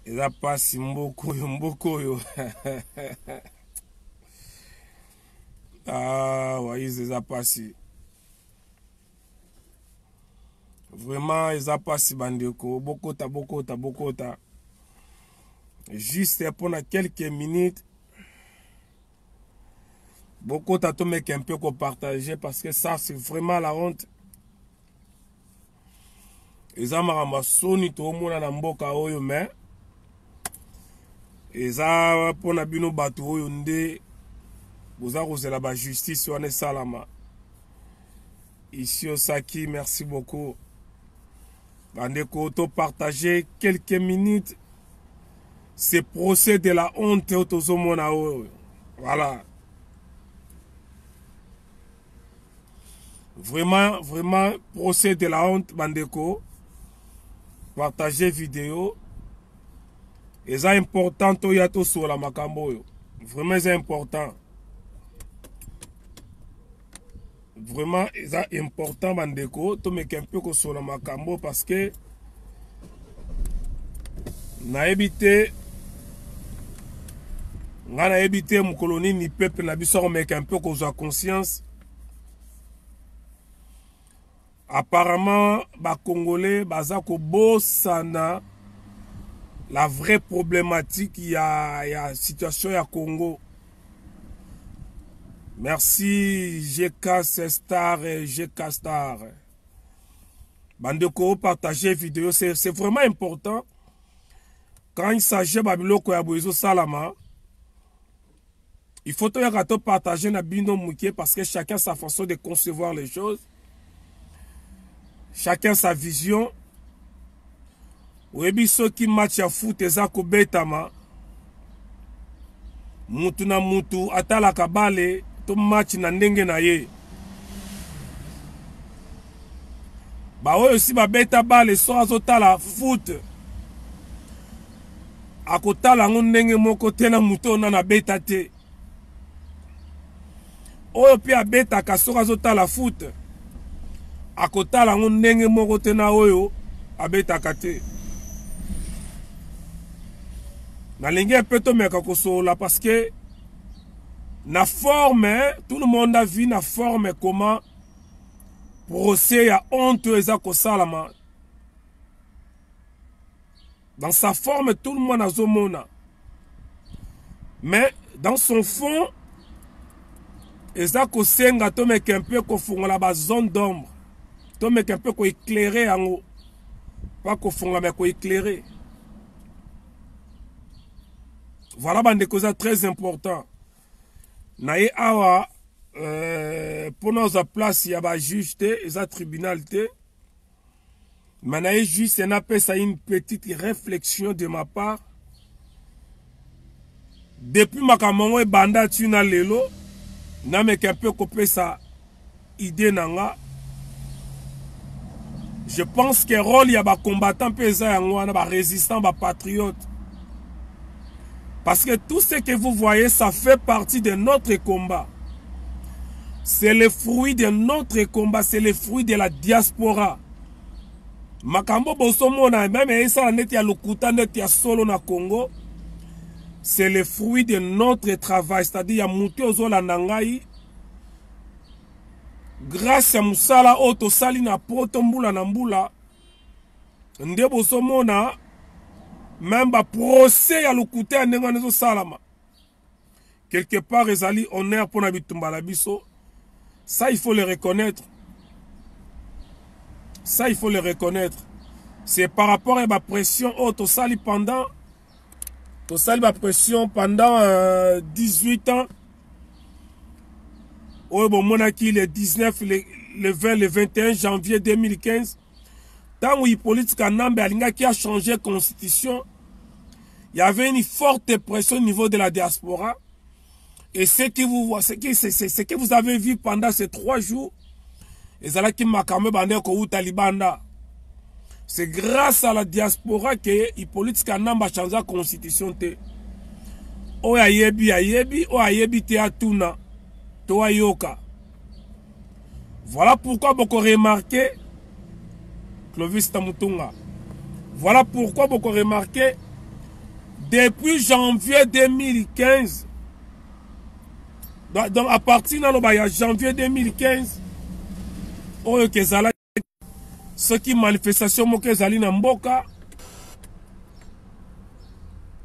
eza pasi mboko oyo ah Moïse eza pasi vraiment eza pasi bandeko bokota juste pendant quelques minutes bokota to mec un peu qu'on partager parce que ça c'est vraiment la honte. Eza makambo soni to mona na mboka oyo mais eza pona bino bato oyo nde boza kozela ba justice wana salama ici au Saki. Merci beaucoup bandeko to partager quelques minutes ce procès de la honte otozo mona oyo voilà vraiment procès de la honte bandeko. Partager vidéo et ça important to ya to sur la makambo yo vraiment c'est important vraiment c'est important bandeko to me un peu sur la makambo parce que na éviter mon colonie ni peuple na biso me un peu qu'on a conscience. Apparemment, les Congolais, baza ko bosana la vraie problématique, il y a situation ya Congo. Merci GK Star et GK Star. Bandeko, partager vidéo, c'est vraiment important. Quand il s'agit de Babiloko ya Boizo Salama, il faut tout partager na bino mouké parce que chacun sa façon de concevoir les choses. Chacun sa vision. Webi ceux qui match à foot ezako betama. Mutu na mutu atala kabale to match na ndenge na ye. Ba oyo si ba beta bale so azotala foot. Akotala ngo ndenge moko tena mutu na beta te. Oyo pi abeta ka so azotala foot. Akotala ngo ndenge moko tena oyo abetaka te. Na lingue peto meka kosola parce que na forme tout le monde a vu na forme comment procès ya honte eza kosalama. Dans sa forme tout le monde a zomona. Mais dans son fond eza kosenga to meka un peu kofungola ba zone d'ombre. To mec un peu ko éclairer en haut. Pas qu'on fonde mais ko éclairer. Voilà des causes très importantes. Naïe awa pour nos place il y a ba juge et za tribunal te. Mais naïe juste on appelle ça une petite réflexion de ma part. Depuis ma kamongo e banda tu na lelo na mec un peu copier ça idée nanga. Je pense que rôle y a des combattants pesants, des résistants, des patriotes. Parce que tout ce que vous voyez, ça fait partie de notre combat. C'est le fruit de notre combat, c'est le fruit de la diaspora. Makambo Bosomona, même ça net ya lokuta net ya solo na Congo. C'est le fruit de notre travail, c'est-à-dire ya muté ozola nangai. Grâce à Moussala Oto Salina Potombula Nambula, Ndebo Somona, même ba procès à l'okouté à Nenganezo Salama. Quelque part, Ezali honneur pour Nabitumba Labiso. Ça, il faut le reconnaître. Ça, il faut le reconnaître. C'est par rapport à la pression Oto Sali pendant. To Sali la pression pendant 18 ans. Au Monaki, le 19, le 20, le 21 janvier 2015, tant où Hippolyte Kanambe Alinga qui a changé la constitution, il y avait une forte pression au niveau de la diaspora. Et ce que vous avez vu pendant ces 3 jours, c'est grâce à la diaspora que Hippolyte Kanambe a changé la constitution. O ayebi, o ayebi te atuna. Toayoka. Voilà pourquoi beaucoup remarqué Clovis Tamutunga. Voilà pourquoi beaucoup remarqué depuis janvier 2015, donc à partir de janvier 2015, oyo kezala ce qui manifestation moko ezali na mboka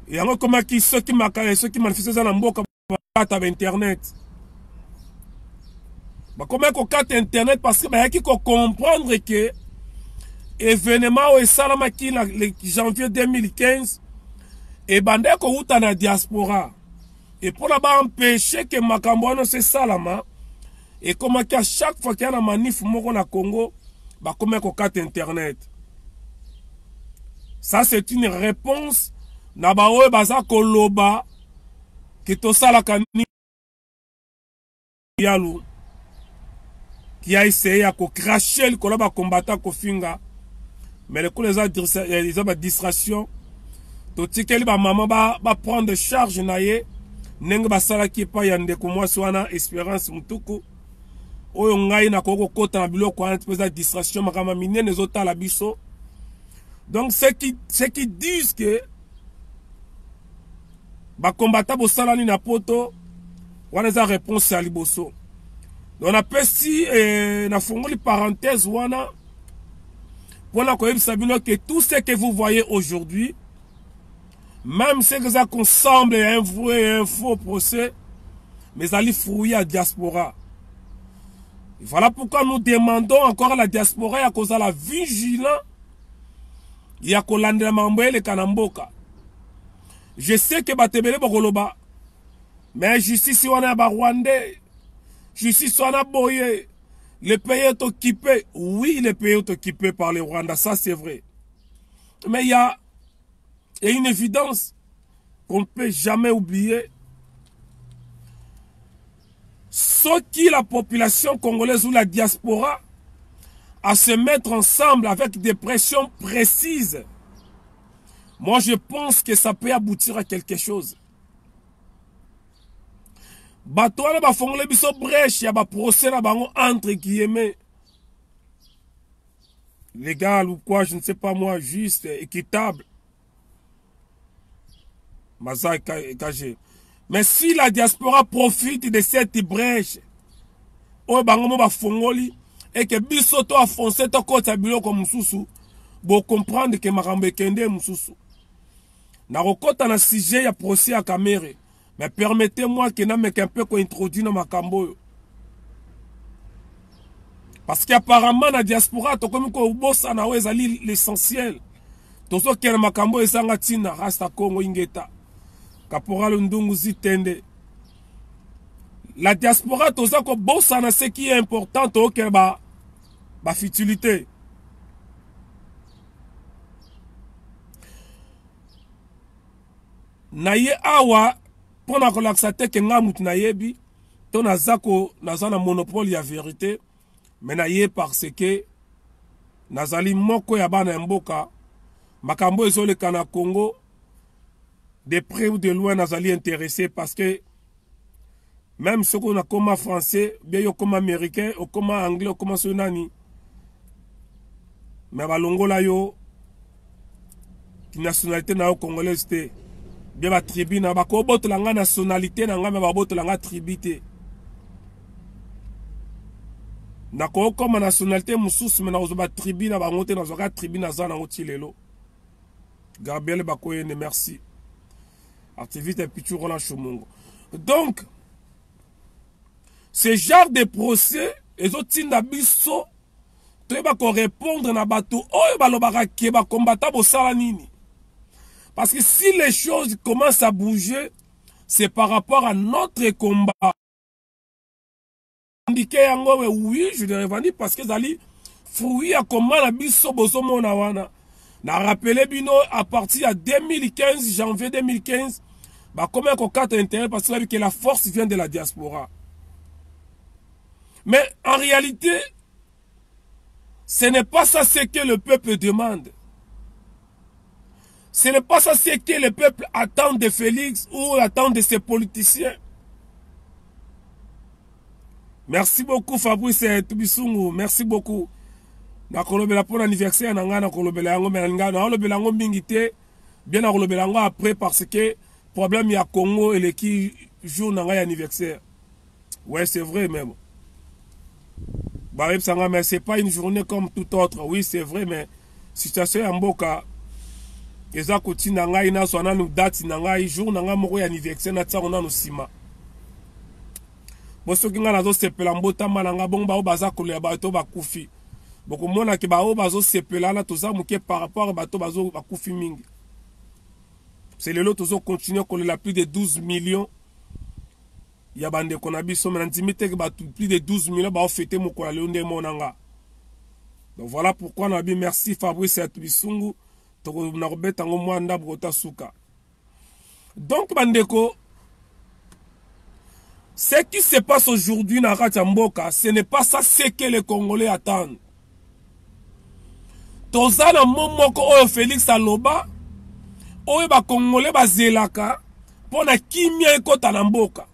yango komaki ce qui manifestation na mboka bakata ba internet bakomaki kokata internet parce que bayaki comprendre que événement oyo esalamaki na janvier 2015 ebandaki kouta na diaspora et pour empêcher que makambo wana se salama et comme à chaque fois qu'il y a une manif moko na Congo, bah comme kokata internet. Ça c'est une réponse na ba oyo baza koloba que to sala kani yalou qui a essayé à cracher le koloba combattant kofinga mais le coup les a distraction to tikeli ba maman ba prendre charge naye nenge basala ki pa yande ko moi swana espérance mutuku oyo ngai na koko kota na biloko wana pesa distraction makama minene ezotala biso. Donc ceux qui disent que ba combattant bosalani na poto wana za réponse à liboso. Donc na pesi na fongoli parenthèse wana pour la koyebisa bino que tout ce que vous voyez aujourd'hui, même ce que ça consemble un vrai et un faux procès, mais allez fouiller à diaspora. Et voilà pourquoi nous demandons encore à la diaspora à cause de la vigilance et à Kolanda Mamboye le Kanamboka. Je sais que Batebele Bokoloba, mais justice on a Rwandais, justice on a Boye, le pays est occupé. Oui, le pays est occupé par les Rwandais, ça c'est vrai. Mais il y a une évidence qu'on ne peut jamais oublier. Ce qui la population congolaise ou la diaspora à se mettre ensemble avec des pressions précises, moi je pense que ça peut aboutir à quelque chose. Batouana ba fongole biso brèche ya ba procès na bango entre guillemets légal ou quoi, je ne sais pas moi, juste, équitable. Maza Kagé. Mais si la diaspora profite de cette brèche, oyo bango ba fongoli et que bisoto a foncé to kota biloko mususu, bo comprendre que makambo ekende mususu. Na rokota na sujet ya procès à Kamere, mais permettez-moi que na meke un peu ko introduire na makambo. Parce qu'apparemment la diaspora to komi ko bossa na ezali l'essentiel. Tozo kena makambo ezanga tina rasta Congo ingeta. Caporal Ndungu Zitende. La diaspora, tout ça, ce qui est important, c'est la futilité. Naye awa, pour la relaxate, que nga mout nayebi, ton azako, nazana monopole ya vérité, mais naye parce que, nazali moko ya bana mboka, makambo ezole kana Congo, de près ou de loin, nous allons intéresser parce que même ceux qu'on a comme français, bien comme américain, ou comme anglais, ou comme sonani, mais balongo la yo, qui nationalité na congolaise te, bien ba tribu na ba ko boto langa nationalité na nga mais ba boto langa tribité. Na ko comme nationalité mususu mais na zo ba tribu na ba ngote na zo ka tribu na za na ngoti lelo. Gabriel Bakoyene, merci. Activité Pichou Roland Chomongo. Donc, ce genre de procès, les autres n'abisso, tu vas répondre na bateau, oh, balobara keba combattant au salanini. Parce que si les choses commencent à bouger, c'est par rapport à notre combat. Oui, je le revendique parce que Zali, fouille à comment la bisso bosomo na wana. Na rappelé bino à partir de 2015, janvier 2015, bah comme un coquette intérêt parce que la force vient de la diaspora. Mais en réalité, ce n'est pas ça ce que le peuple demande. Ce n'est pas ça ce que le peuple attend de Félix ou attend de ses politiciens. Merci beaucoup Fabrice Tubisungu, merci beaucoup. Na kolobela pour l'anniversaire na ngana kolobela yango mais ngana kolobela yango mingi te bien à relobelanga après parce que problème il y a Congo et les qui jour n'a anniversaire. Ouais, c'est vrai même. Mais c'est pas une journée comme toute autre. Oui, c'est vrai, mais situation en boka. Eza koti na ngai na so na nu date na ngai jour na ngai moko ya anniversaire na tsango na no sima. Bo soki nga nazo sepela mbotama na nga bon ba o baza kolela bato bakufi. Boko mona ke ba o bazo sepela na toza muke par rapport à bato bazo bakufi mingi. C'est le lot tozo continuer kolela plus de 12 millions. Ya bande konabiso mais ndimite ke bato plus de 12 millions ba o fêter mokola le nde monanga. Donc voilà pourquoi on a dit merci Fabrice Atubisungu. Donc, Bandeko, ce qui se passe aujourd'hui dans Ratamboka, ce n'est pas ça ce que les Congolais attendent. Tozana momoko oyo Félix Aloba, oyo ba Congolais ba zelaka, pona kimia ekota na mboka.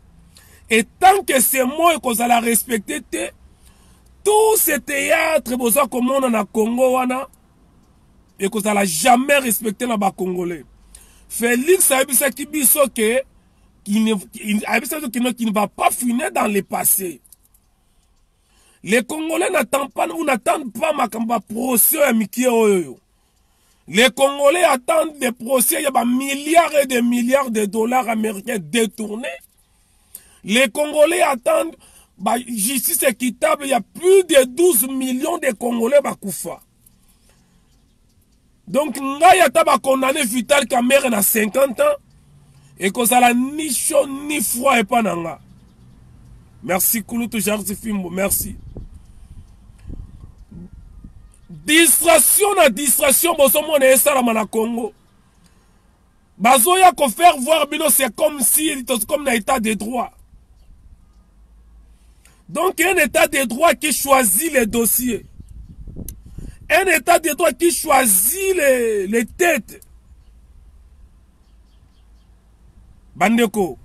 Et tant que ces mots kozala respecter te, tout ce théâtre boza komona na Congo wana, et que ça n'a jamais respecté la Congolais. Félix a dit qu'il ne va pas finir dans le passé. Les Congolais n'attendent pas ma procès à Mikio. Les Congolais attendent des procès, il y a milliards et des milliards de dollars américains détournés. Les Congolais attendent justice équitable, il y a plus de 12 millions de Congolais bakoufa. Donc, ngai ata condamné Vital Kamerhe na 50 ans et que ça la ni chaud ni froid et pas nanga. Merci Kouloutou Jarzi Fimbo, merci. Distraction na distraction boso mona esalama na Congo. Bazoya ko faire voir bino c'est comme si comme na état de droit. Donc un état de droit qui choisit les dossiers. Un état de droit qui choisit les têtes. Bandeko.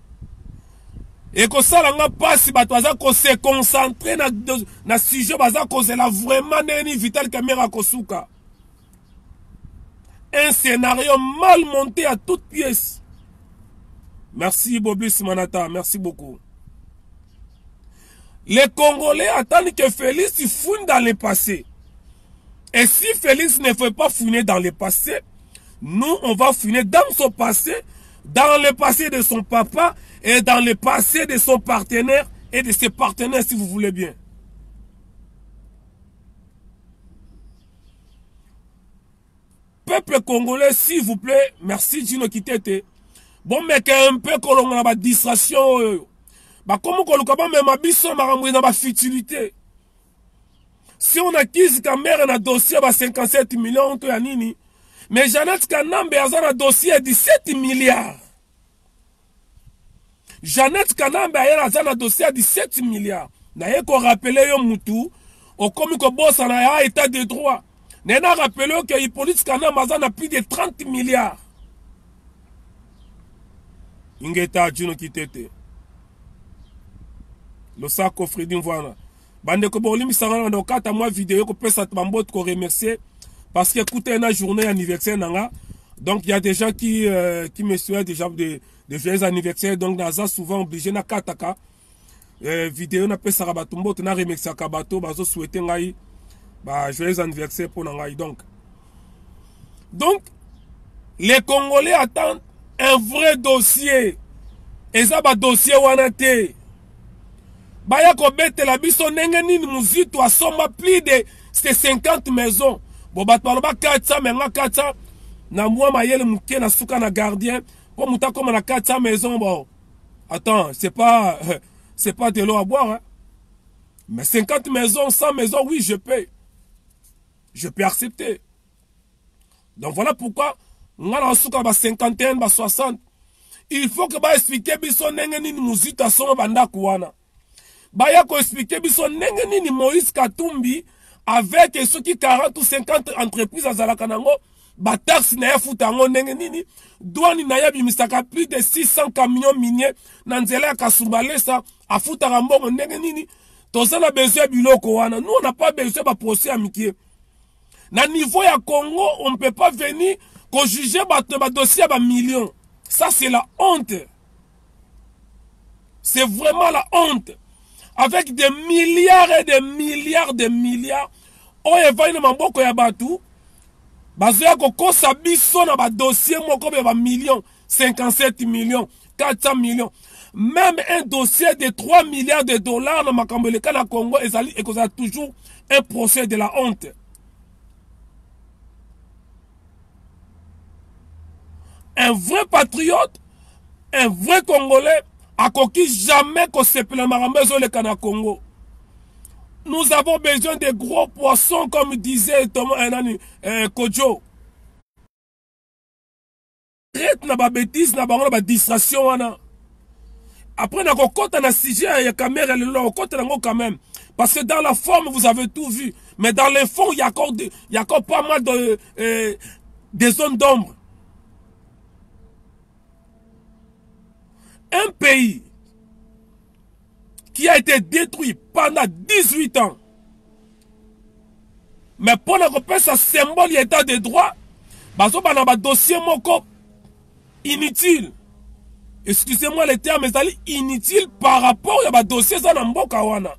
Et que ça n'a pas si batoza ko se concentrer na sujet baza ko c'est la vraiment neni Vital Kamerhe kosuka. Un scénario mal monté à toute pièce. Merci Bobis Manata, merci beaucoup. Les Congolais attendent que Félix fouine dans le passé. Et si Félix ne fait pas fouiner dans le passé, nous, on va fouiner dans son passé, dans le passé de son papa et dans le passé de son partenaire et de ses partenaires, si vous voulez bien. Peuple congolais, s'il vous plaît, merci Gino Kitete. Bon, mais un peu qu'on a la distraction, comme on a même abisso, ma futilité. Si on accuse Kamerhe un dossier à 57 millions, mais Jeannette Kanambe a un dossier à 17 milliards. Jeannette Kanambe a un dossier à 17 milliards. N'a qu'on rappelle yo mutu, au comme que boss en a état de droit. N'a rappelé que Hippolyte Kanambe a plus de 30 milliards. Ingeta Juno Kitete. Le sac au Fredin voilà. Bande ko bolimi sangana ndo kata moi vidéo ko pesa tambot ko remercier parce que écoutez une journée anniversaire nanga. Donc il y a des gens qui me souhaitent déjà de joyeux anniversaire donc naza souvent obligé na kataka vidéo na pesa rabatumbo na remercier ka bato bazo souhaiter ngai ba joyeux anniversaire pour ngai donc les Congolais attendent un vrai dossier et ça ba dossier wana te. Baya ko bete la biso ndenge nini muzito asomba plus de 50 maisons. Bo bat baloba 400 menga 400 na mwa mayele muke na suka na gardien pour muta comme na 400 maisons bon. Attends, c'est pas de l'eau à boire hein. Mais 50 maisons, 100 maisons, oui, je peux. Je peux accepter. Donc voilà pourquoi on a suka ba 51 ba 60. Il faut que ba expliquer biso ndenge nini muzito asomba banda kuwana. Baya ko expliquer biso ndenge nini Moïse Katumbi avec ceux qui 40 ou 50 entreprises à Zalakanango ba taxe na ya futango ndenge nini douane na ya bimisaka plus de 600 camions miniers na nzela ya Kasumbalesa a futaka mbongo ndenge nini tozana besoin biloko wana nous on n'a pas besoin ba procès amiquier na niveau ya Congo on ne peut pas venir Qu'on juge ba dossier ba millions. Ça c'est la honte. C'est vraiment la honte. Avec des milliards et des milliards de milliards. Oye va ina mamboko ya batu. Bazoya kokosa biso na ba dossier moko ba millions. 57 millions. 400 millions. Même un dossier de 3 milliards de dollars dans Makambeleka na Congo, et ça a toujours un procès de la honte. Un vrai patriote, un vrai Congolais, a coquille jamais qu'on se plaît le na Congo. Nous avons besoin de gros poissons, comme disait Thomas Kodjo. Arrête na ba bêtise, na ba distraction, wana. Après, on a un sujet, il y a caméra, quand même. Parce que dans la forme, vous avez tout vu. Mais dans le fond, il y a encore pas mal de des zones d'ombre. Un pays qui a été détruit pendant 18 ans. Mais pour la repère, ça symbole l'état de droit. Parce qu'on a un dossier inutile. Excusez-moi les termes, mais c'est inutile par rapport à un dossier Zanamboka wana.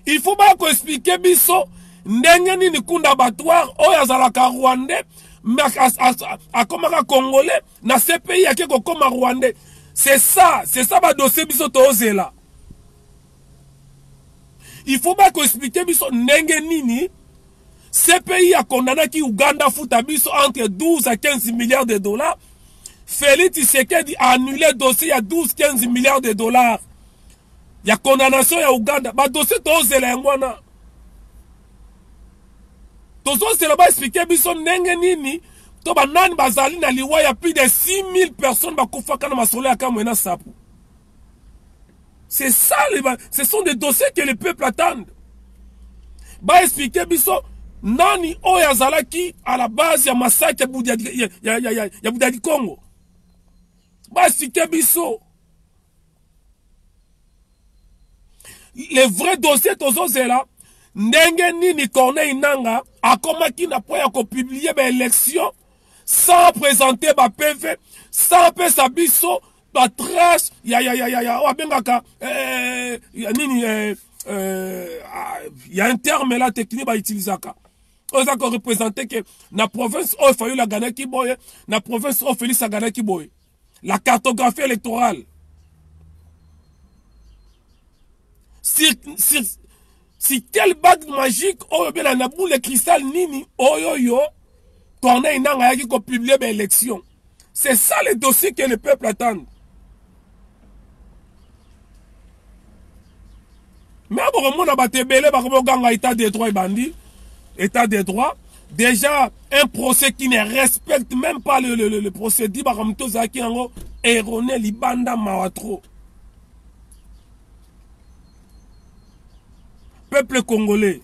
Il faut pas qu'on explique biso ndenge nini kunda batware oya zalaka rwandais mais a komaka congolais na ce pays yake ko koma rwandais. C'est ça ba dossier biso tozela. Il faut pas qu'on explique biso ndenge nini ce pays a condamné ki Uganda futa biso entre 12 à 15 milliards de dollars. Félix Tshisekedi a annulé le dossier à 12-15 milliards de dollars. Il y a condamnation à Ouganda. Le dossier est là. Tozo c'est là-bas expliqué biso ndenge nini to banani bazali na liwa ya plus de 6000 personnes bakufaka na masolo ya kamwena sapu. C'est ça, ce sont des dossiers que le peuple attend. Ba expliqué biso nani oya zalaki à la base ya massacre ya Boudadi Congo. Ba expliqué biso. Les vrais dossiers tozo zela ndenge nini Corneille Nanga akomaki na po ya ko publier ba élection sans présenter ba PV, sans pesa biso ba trace ya wabengaka nini y a un terme là technique ba utilisaka. On a représenté que na province o fayu la gana ki boye, na province o Félix a gana ki boye. La cartographie électorale. Si quelle bague magique, oh bien la boule de cristal nini, oh yo, Corneille Nanga qui a publié l'élection. C'est ça le dossier que le peuple attend. Mais bon, on a battu belé, par exemple, on a état de droit et bandit, état de droit. Déjà, un procès qui ne respecte même pas le procédé, par exemple, tout ça qui est erroné, libanda mawatro. Peuple congolais.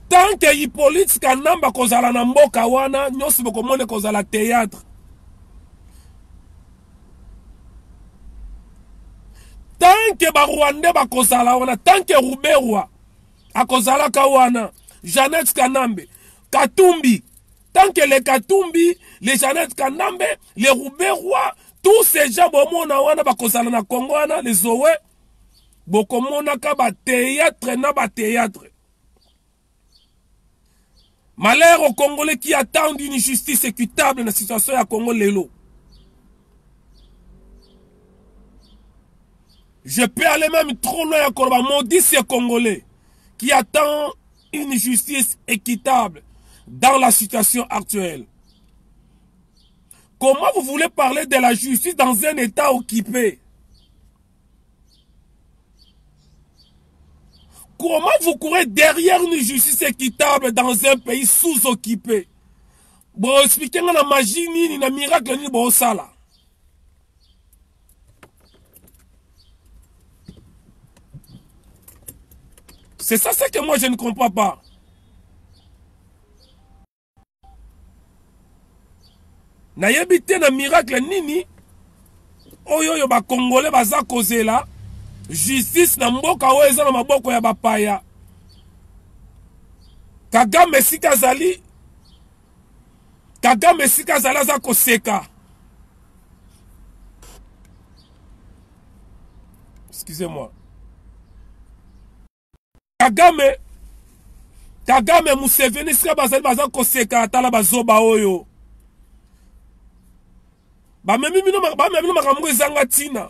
Tant que Hippolyte Kanamba kozala na mboka wana, nyosi bokomone kozala théâtre. Tant que ba Rwandais ba kozala wana, tant que Ruberwa akozala kawana, Jeannette Kanambe, Katumbi, tant que les Katumbi, les Jeannette Kanambe, les Ruberwa, tous ces gens bomona wana ba kozala na Congo wana, les Zoé, bokomona ka ba théâtre na ba théâtre. Malheur aux Congolais qui attendent une justice équitable dans la situation à Congo Lelo. Je peux aller même trop loin encore, maudit ces Congolais qui attendent une justice équitable dans la situation actuelle. Comment vous voulez parler de la justice dans un État occupé? Comment vous courez derrière une justice équitable dans un pays sous-occupé? Bon, expliquez-moi la magie ni la miracle ni bon ça là. C'est ça que moi je ne comprends pas. N'ayebite na miracle nini? Oyo ba Congolais baza causer là. Justice na mboka oyo eza na maboko ya bapaya. Kagame sika zali. Kagame sika zali aza koseka. Excusez-moi. Kagame Museveni sika bazali baza koseka atala bazoba oyo. Bamemi bino makambo ezanga tina.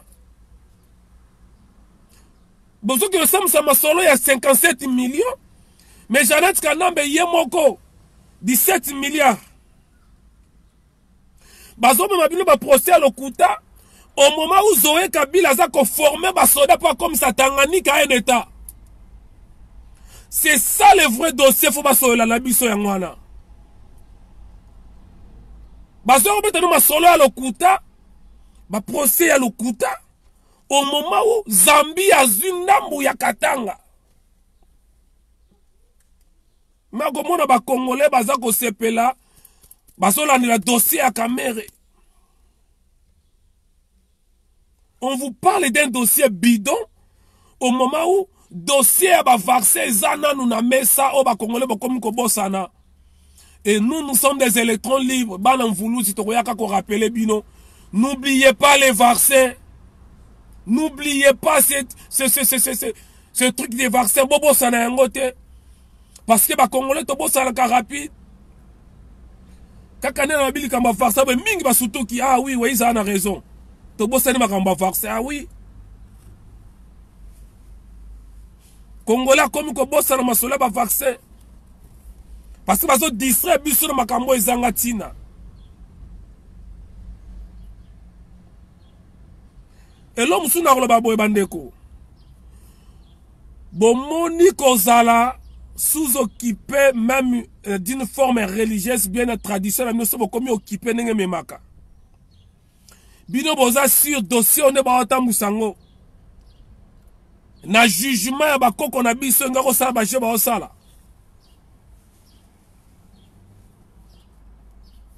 Bozoki yosamisa masolo ya 57 millions. Mais Jeannette Kanambe yemoko 17 milliards. Bazoba mabino ba procès à l'Okuta. Au moment où Zoé Kabila a formé ba soda pas comme ça Tanganyika un état. C'est ça le vrai dossier faut ba sola la biso ya ngwana. Bazoba betano ma solo à l'Okuta. Ba procès à l'Okuta. Au moment où Zambie a zundambu ya Katanga. Makomona ba Congolais baza ko sepela bazola ni la dossier à Kamere. On vous parle d'un dossier bidon au moment où dossier à ba vaccin zana nous na mesa o ba Congolais ba comme ko bosana. Et nous sommes des électrons libres. Banan voulu si to yaka ko rappeler bino. N'oubliez pas les vaccins. N'oubliez pas ce truc des vaccins bobo sana yangote. Parce que les Congolais sont rapide. Quand on a dit qu'on va faire ça, mingi va surtout qui ah oui, oui, ça a raison. Tobo ça ne va faire ça, ah oui. Congolais comme qu'on bosse dans ma sola va vaccin. Parce que bazo distrait biso na makambo ezanga tina. Et l'homme sous na roba boy bandeko. Bomoni kozala sous-occupé même d'une forme religieuse bien traditionnelle, nous sommes comme occupés n'enge memaka. Bino boza sur dossier on est ba otambusango. Na jugement ya bakoko na biso ngako sala ba jeba osala.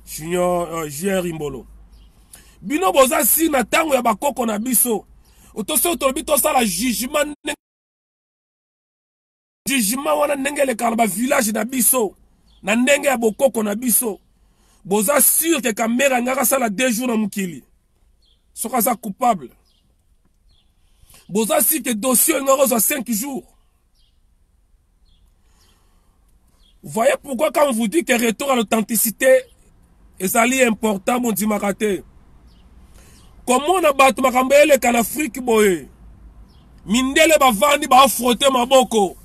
Junior JR Imbolo. Bino boza si na tango ya bakoko na biso. Otoso tolobi to sala jugement jugement wana ndenge le kalaba village na biso na ndenge ya bokoko na biso boza sûr que Kamera ngaka sala 2 jours na mukili soka za coupable boza sûr que dossier ngaka za 5 jours. Vous voyez pourquoi quand on vous dit que retour à l'authenticité est ali important mon dimakate. Comment on a battu makambo ele kana Afrique boye mindele ba vandi ba frotter maboko.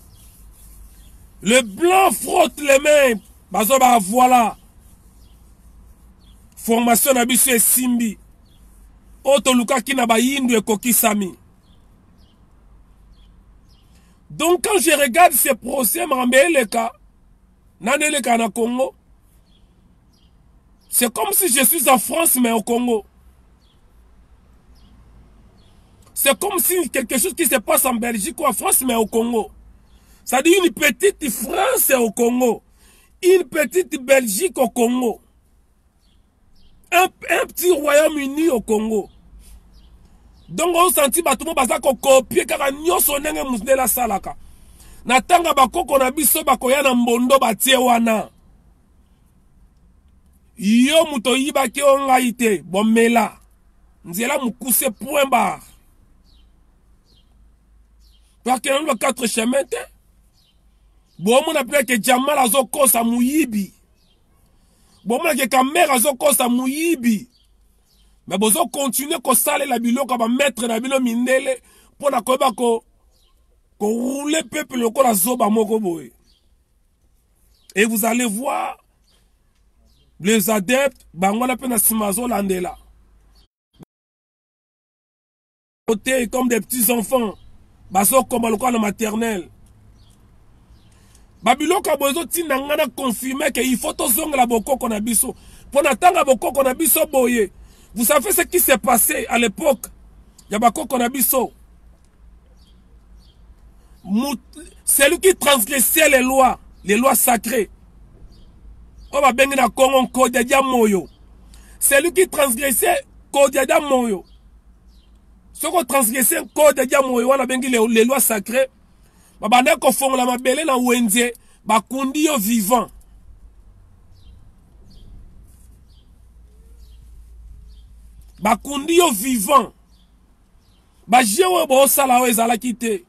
Le blanc frotte les mains. Bazoba voilà. Formation na biso e simbi. Oto luka ki na ba yindu e koki sami. Donc quand je regarde ces procès Mambeleka, Naneleka na Congo, c'est comme si je suis en France mais au Congo. C'est comme si quelque chose qui se passe en Belgique ou en France mais au Congo. Ça dit une petite France au Congo. Une petite Belgique au Congo. Un petit Royaume-Uni au Congo. Donc on senti batumo bazako copier kaka nyoso ndenge musnela salaka. Natanga bakoko na biso bakoya na mbondo batie wana. Yo muto yibaki ongaite bomela. Nzela mukuse point barre. Parce que le 4 chemins bon, on appelle que Jamal Azoko sa mouyibi. Bon, on que Kamera Azoko sa mouyibi. Mais bon, on continue qu'on sale la bilo, qu'on va mettre la bilo mindele pour la koba ko rouler peuple le la zoba mokoboe. Et vous allez voir les adeptes, on appelle na simazo landela. Comme des petits enfants, baso comme le cas de maternelle. Babiloka bozo tina ngana confirmer que il faut tozonga la bokoko na biso. Pour natanga bokoko na biso boye. Vous savez ce qui s'est passé à l'époque? Ya bakoko na biso. Celui qui transgressait les lois sacrées. On va bengi na Congo code ya moyo. Celui qui transgressait code ya moyo. Ce qui transgressait code ya moyo, on a bengi les lois sacrées. Babanda ko fongola mabele na wenze bakundi yo vivant. Bakundi yo vivant. Bajewe bo sala o ezalaki te.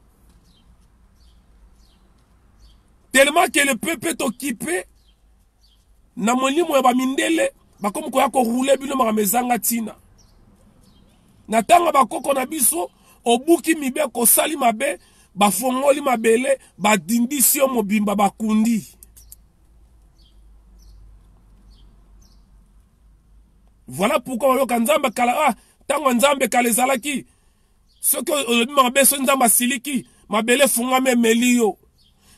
Tellement que le peuple est occupé. Na molimo ya bamindele bakomi koya korouler bino makamezanga tina. Na tanga bakoko na biso obuki mibe kosali mabe bafongoli mabele badindisi yo mobimba bakundi. Voilà pourquoi oyoka nzambe kala tango nzambe kala ezalaki soki olobi mabe so nzambe asiliki mabele fungame emeli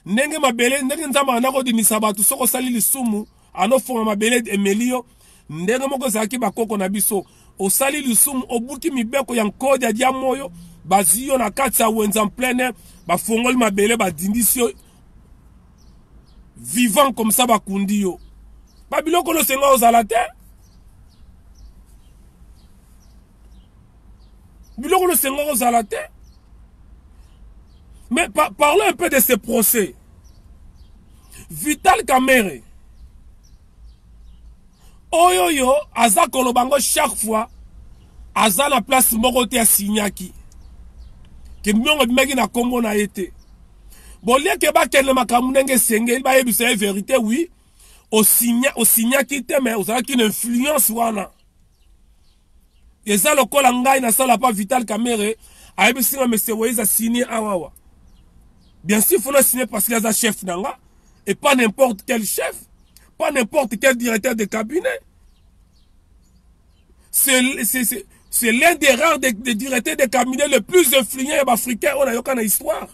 ndenge mabele ndenge nzambe anakodimisa bato soko osali lisumu anofonga mabele emeli yo ndenge moko ezalaki bakoko na biso osali lisumu obuki mibeko ya nkodi ya dia moyo bazi yo na kati ya wenza pleine bafongoli mabele badindisi yo vivant comme ça bakundi yo babiloko no senga ozala te biloko no senga ozala te. Mais parlons un peu de ce procès. Vital Kamerhe oyoyo aza kolobango chaque fois aza na place moko te asignaki ke miongo bimaki na kombo na ete bolie ke bakende makambo ndenge esengeli bayebisa ye vérité oui osignaki te mais ozalaki une influence wana eza lokola ngai nasala pa Vital Kamerhe ayebisinga monsieur Moïse asigné awawa. Bien sûr, il faut le signer parce qu'il y a un chef nanga et pas n'importe quel chef, pas n'importe quel directeur de cabinet. C'est l'un des rares des directeurs de cabinet les plus influents africains on a eu dans l'histoire.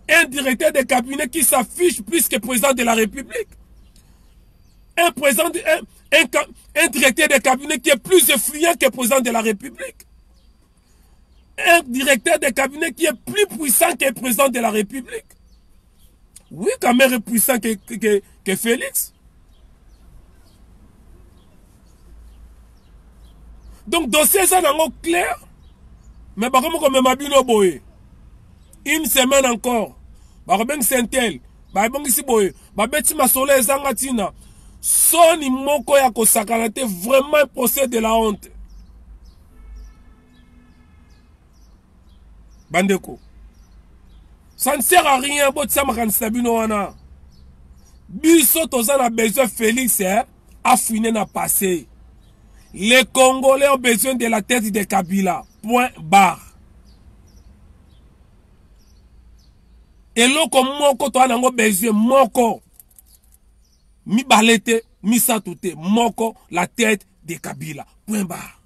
Un directeur de cabinet qui s'affiche plus que président de la République. Un directeur de cabinet qui est plus influent que président de la République. Un directeur de cabinet qui est plus puissant que le président de la République. Oui, Kamerhe est puissant que Félix. Donc, dossier ça n'est clair. Mais par contre, comme Mabino Boye, une semaine encore, Barben Sentel, Barben Siboye, Babeti Masole Zangatina, Soni Moko Yako Sakalate, vraiment un procès de la honte. Bandeko. Ça ne sert à rien, Biso tozan a besoin Félix a fini na passé. Les Congolais ont besoin de la tête de Kabila. Point barre. Et l'autre moko to anango besoin moko. Mi balete, mi satute, moko la tête de Kabila. Point barre.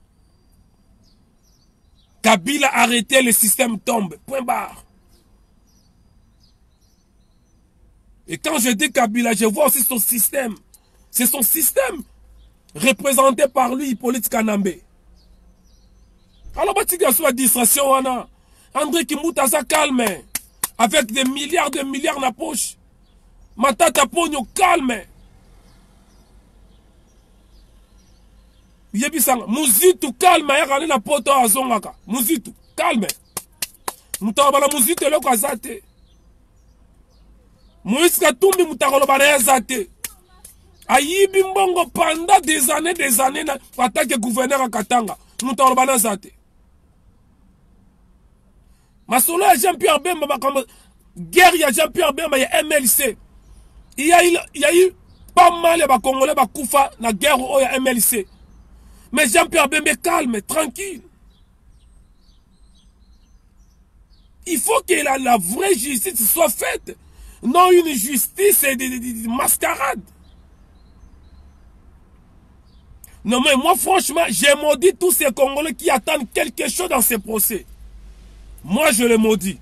Kabila arrêtez, le système tombe. Point barre. Et quand je dis Kabila, je vois aussi son système. C'est son système représenté par lui, Hippolyte Kanambe. Alors, bah, tu as la distraction, André Kimouta sa calme. Avec des milliards dans la poche. Matata Pogno calme. Yebisanga, Muzitu calme, ya na poto azongaka. Muzitu calme. Mutabala Muzitu eloko azate. Moïse Katumbi mutakoloba na azate. Ayibi mbongo pendant des années na attaque gouverneur à Katanga. Mutakoloba na azate. Masolo ya Jean-Pierre Bemba bakamba guerre ya Jean-Pierre Bemba ya MLC. Il y a eu pas mal de Congolais bakufa na guerre au ya MLC. Mais Jean-Pierre Bemba calme, tranquille. Il faut que la vraie justice soit faite. Non une justice de mascarade. Non mais moi franchement, j'ai maudit tous ces Congolais qui attendent quelque chose dans ces procès. Moi je les maudis.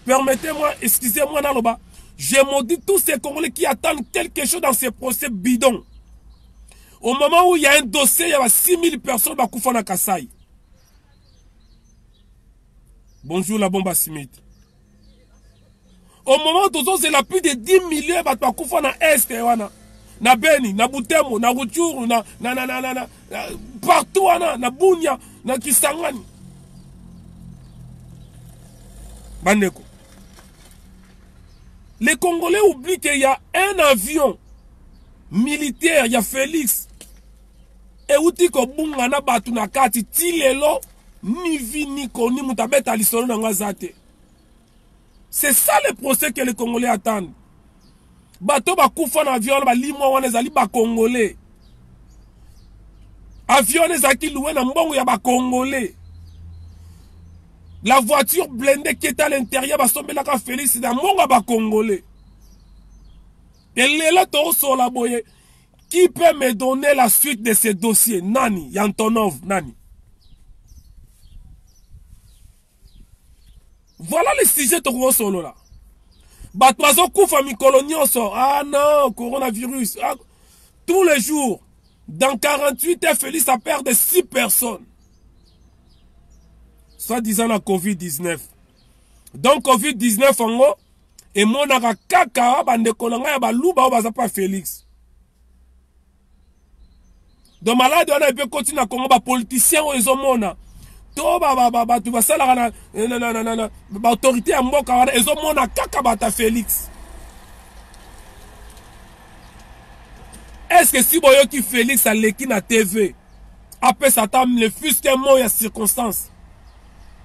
Permettez-moi, excusez-moi Naloba. J'ai maudit tous ces Congolais qui attendent quelque chose dans ces procès bidons. Au moment où il y a un dossier, il y a 6000 personnes qui sont à Kassai. Bonjour la bombe à Smith. Au moment où c'est la plus de 10 millions qui sont à Est, na Beni, na Butemo, na Rutshuru, partout, na Bunia, na Kisangani. Bandeko. Les Congolais oublient qu'il y a un avion militaire, il y a Félix. Et outi ko bunga na batu na kati tilelo ni vi ni koni mutabeta lisolo na ngazate. C'est ça le procès que les Congolais attendent. Bato ba kufa na avion ba limo wana ezali ba Congolais. Avion ezaki loué na mbongo ya ba Congolais. La voiture blindée qui est à l'intérieur ba sombelaka Félix na mbongo ba Congolais. Et là to so la boye. Qui peut me donner la suite de ces dossiers? Nani, Yantonov, Nani. Voilà le sujet de gros solo là. Batwazo Koufa Mikolonioso. Ah non, coronavirus. Ah, tous les jours, dans 48 heures, Félix a perdu 6 personnes. Soit disant la Covid-19. Donc Covid-19 en haut, et mon kaka, bande kolanga, balouba, bazapa Félix. Donc malade on a peut continuer à Congo ba politicien aux homona to ba tu vas ça la ba autorité à mboka les homona kaka bata Félix. Est-ce que si boyo qui Félix a leki na TV après ça t'a ne fût qu'un mot ya circonstance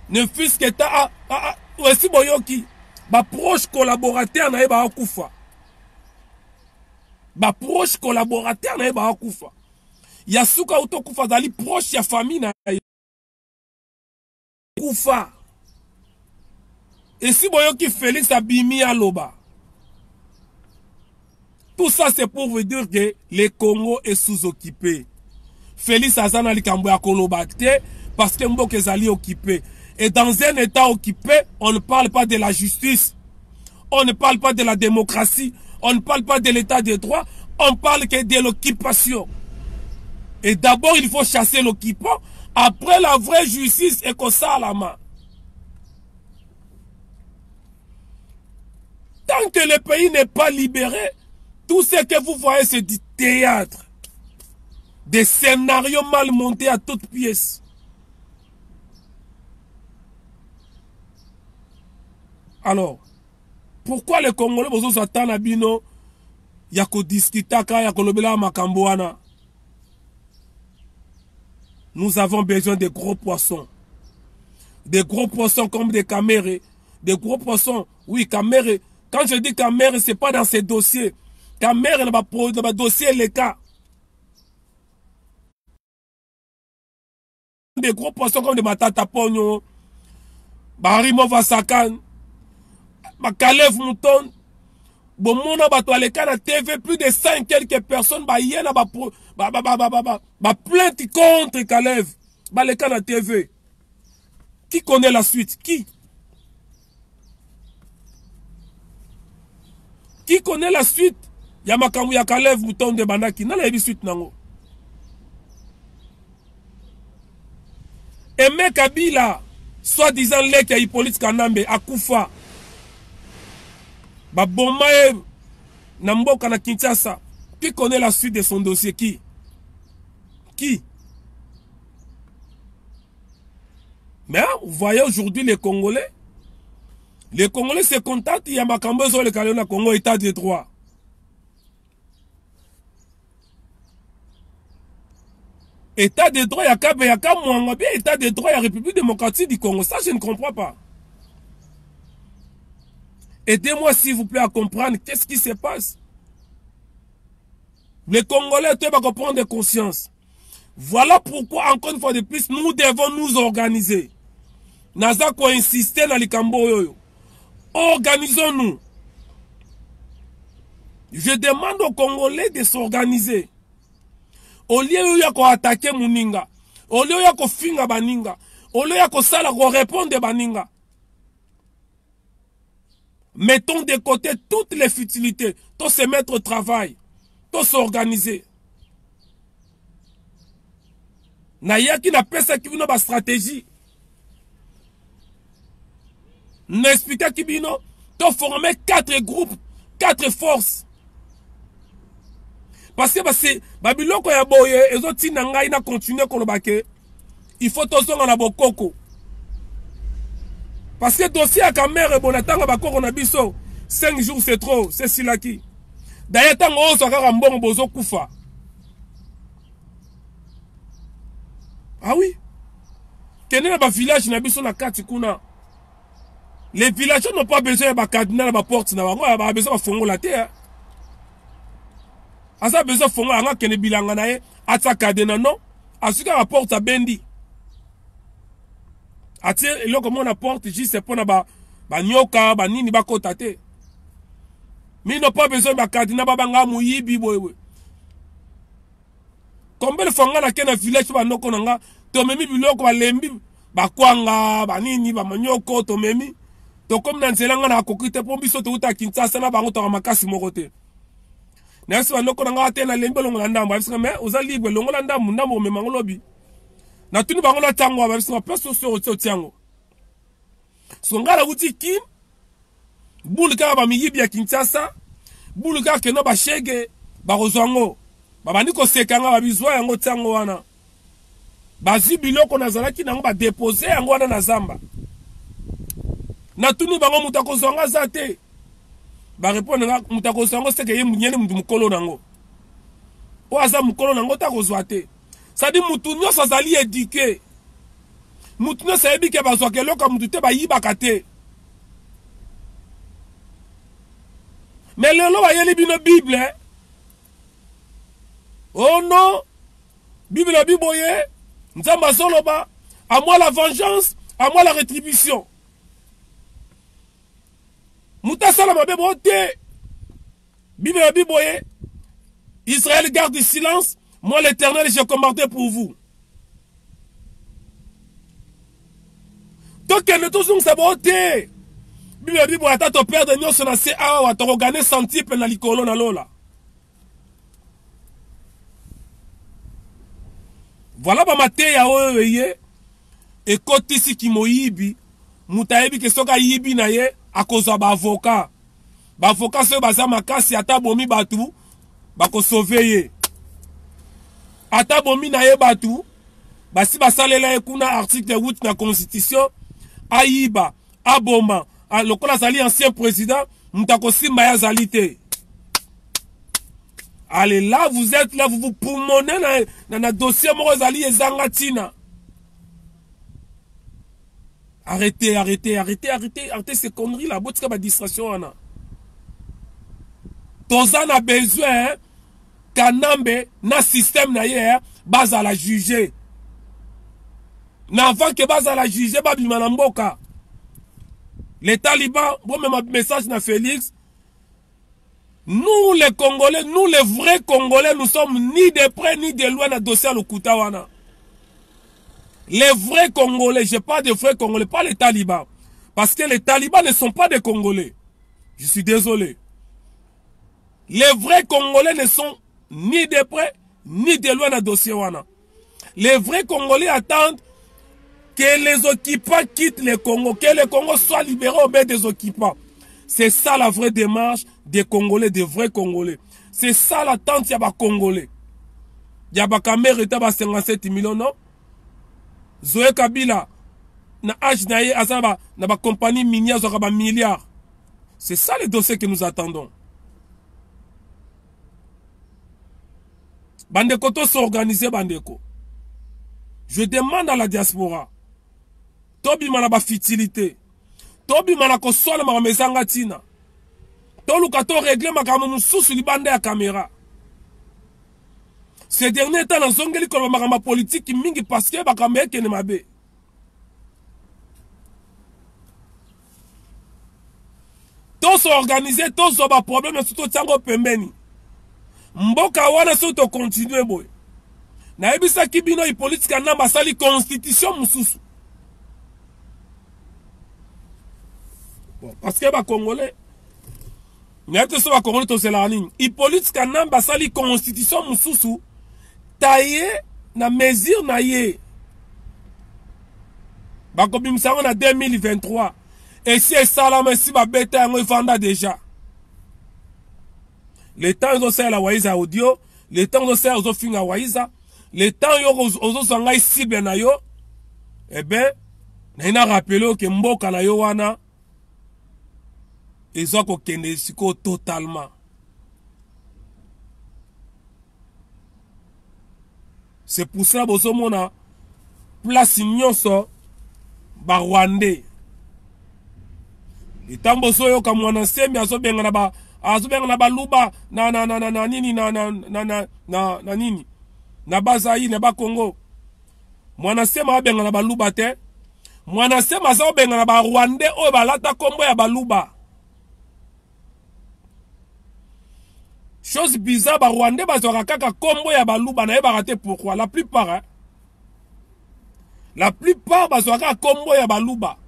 ne fût que ta si boyo qui ba proche collaborateur na ba kufa ba proche collaborateur na ba kufa. Yasuka auto kufa dali proche ya famille na kufa. Et si boyo qui Félix a bimi à loba. Tout ça c'est pour vous dire que le Congo est sous-occupé. Félix Azana likambo ya kolobate parce que mboke ezali occupé. Et dans un état occupé, on ne parle pas de la justice. On ne parle pas de la démocratie. On ne parle pas de l'état de droit. On parle que de l'occupation. Et d'abord, il faut chasser l'occupant. Après, la vraie justice est comme ça à la main. Tant que le pays n'est pas libéré, tout ce que vous voyez, c'est du théâtre. Des scénarios mal montés à toutes pièces. Alors, pourquoi les Congolais besoin s'attendre à bino? Yako discutaka, yako lobela makamboana. Nous avons besoin de gros poissons. Des gros poissons comme des camérés. Des gros poissons. Oui, camérés. Quand je dis camérés, ce n'est pas dans ces dossiers. Camérés, dans le dossier, les cas. Des gros poissons comme des matata pogno. Barimo Vasakan. Kalev Mouton. Bon, mon abato à l'écart TV, plus de 5 quelques personnes, plainte contre Kalev, l'écart TV. Qui connaît la suite? Qui connaît la suite? Yamakamou ya Kalev Mouton de Banaki, n'a la suite nango. Et mec Kabila, soi-disant lek ya Hippolyte Kanambe, Akoufa. Bomae Namboka na Kinshasa. Qui connaît la suite de son dossier? Qui? Mais vous voyez aujourd'hui les Congolais se contentent, il y a Makambozo le Kalena Congo état de droit. État de droit, il y a Mwanga, bien état de droit, il y a République démocratique du Congo. Ça, je ne comprends pas. Aidez-moi s'il vous plaît à comprendre qu'est-ce qui se passe. Les Congolais doivent prendre conscience. Voilà pourquoi, encore une fois de plus, nous devons nous organiser. Nazako insister dans les Camboyo. Organisons-nous. Je demande aux Congolais de s'organiser. Au lieu de attaquer Muninga, au lieu de finga baninga, au lieu de sala répondre baninga. Mettons de côté toutes les futilités, tous se mettre au travail, tous s'organiser. Nayaki na pesa kibino ba stratégie. N'expliquer kibino, to former 4 groupes, 4 forces. Parce que babiloko ya boye ezoti na ngai na continuer kolobake. Il faut tozonga na bokoko. Parce que dossier à Kamere Bonatanga Bakoro na biso, 5 jours c'est trop, c'est silaki. D'ailleurs, tant qu'on soit un bon bozo koufa. Ah oui. Quel est le village n'a pas la carte kuna. Les villageois n'ont pas besoin de cardinal à porte, n'a pas besoin de fongo la terre. Asa besoin de fongo anga kene bilanga na ye, atsa kadena non, asuka la porte à bendi. Atie eloko comme on apporte juste pour na ba nyoka ba nini ba kotate. Mais ils n'ont pas besoin de cardinal ba banga muyibi boy. Combien de fois na kena village ba noko nanga to memi biloko ba lembi ba kwanga ba nini ba manyoko to memi to comme na nzela nga na kokite po biso to uta Kinshasa na bango to makasi moko te. Na so ba noko nanga te na lembi longo na ndambo biso mais oza libre longo na ndambo ndambo memango lobi. Na tuni bango na tango ba biso place so tiango. So ngala uti kin bulika ba miyibi ya Kinshasa bulika keno ba shege ba rozango. Babandi ko sekanga ba bizwa yango tango wana. Bazi biloko nazalaki nango ba déposer yango wana na zamba. Na tuni bango mutako zonga zate. Ba répondre nga mutako zonga c'est que ye munyene mutu mukolo nango. O aza mukolo nango ta ko zwate. Ça dit mutu nyoso azali éduqué. Mutu nyoso yebi ke bazwa keloko mutu te ba yibaka te. Mais lelo ba yeli bino Bible. Oh non, Bible la Bible, Nzamba Soloba, à moi la vengeance, à moi la rétribution. Mouta Salama Bebote, Bible la Bible, Israël garde le silence, moi l'Éternel j'ai commandé pour vous. Donc elle ne tous ça bote. Bible la Bible, attends ton père de nous sur la CA, ou à ton organe senti pe na likolo na lola. Voilà ba mate ya oyo ye et côté si ki moyibi mutayebi ke soka yibi na ye akozwa ba avocat so baza makasi ata bomi batu bako sauver ye ata bomi na ye batu basi basalela ye kuna article 8 na constitution ayiba aboma lokola zali ancien président mutako simba ya zali te. Allez là, vous êtes là, vous vous poumonez dans un dossier Morozali et Zangatina. Arrêtez ces conneries là. Botka ba distraction ana. Tozan a besoin kanambe na système na hier base à la juger. Na avant que base à la juger ba bimana mboka. Les talibans, bon même message na Félix. Nous les Congolais, nous les vrais Congolais, nous sommes ni de près ni de loin dans le dossier à l'Okutawana. Les vrais Congolais, je parle de vrais Congolais, pas les talibans. Parce que les talibans ne sont pas des Congolais. Je suis désolé. Les vrais Congolais ne sont ni de près ni de loin dans le dossier Wana. Les vrais Congolais attendent que les occupants quittent le Congo, que le Congo soit libéré au bain des occupants. C'est ça la vraie démarche des Congolais, des vrais Congolais. C'est ça l'attente yaba Congolais. Yaba Kamer était 57 millions, non? Zoé Kabila, na âge naïe, azaba, na ba compagnie minière, zora ba milliards. C'est ça le dossier que nous attendons. Bandeko to s'organiser, Bandeko. Je demande à la diaspora. Tobi manaba futilité. Tobi manako sola ma mezanga tina. Toluka to régler makambo mususu libanda ya caméra. Ces derniers temps na zongeli ko makamba politique mingi parce que bakamba ekene mabe. Tous organisés, tous ont des problèmes surtout tango pembeni. Mboka wana soto continuer boy. Na ebisa kibino i politique na basali constitution mususu. Bon, parce que les Congolais, les Congolais, c'est la ligne. Les politiques, la constitution, mususu, taillé, na mesure, na ye. Bakobim sango na 2023. Et si ça, là, mais si, bête, on venda déjà. Les temps, ils ont serré la Waïza audio. Les temps, ils ont serré aux fins à Waïza. Les temps, ils ont serré cible na yo. Eh ben, n'a rappelé que Mboka na yo wana. Ezo ko kende siko totalement. C'est pour ça bozo mona place nyonso ba Rwandais. Itambo so yo ka mwana sembi azobenga na ba luba na nini na nini na bazayi na ba Congo. Mwana sema abenga na ba luba te. Mwana sema za obenga na ba Rwandais oyo balata kombo ya ba luba. Chose bizarre, ba Rwandais bazwaka kaka kombo ya ba luba na yeba raté pourquoi. La plupart bazwaka kombo ya ba luba.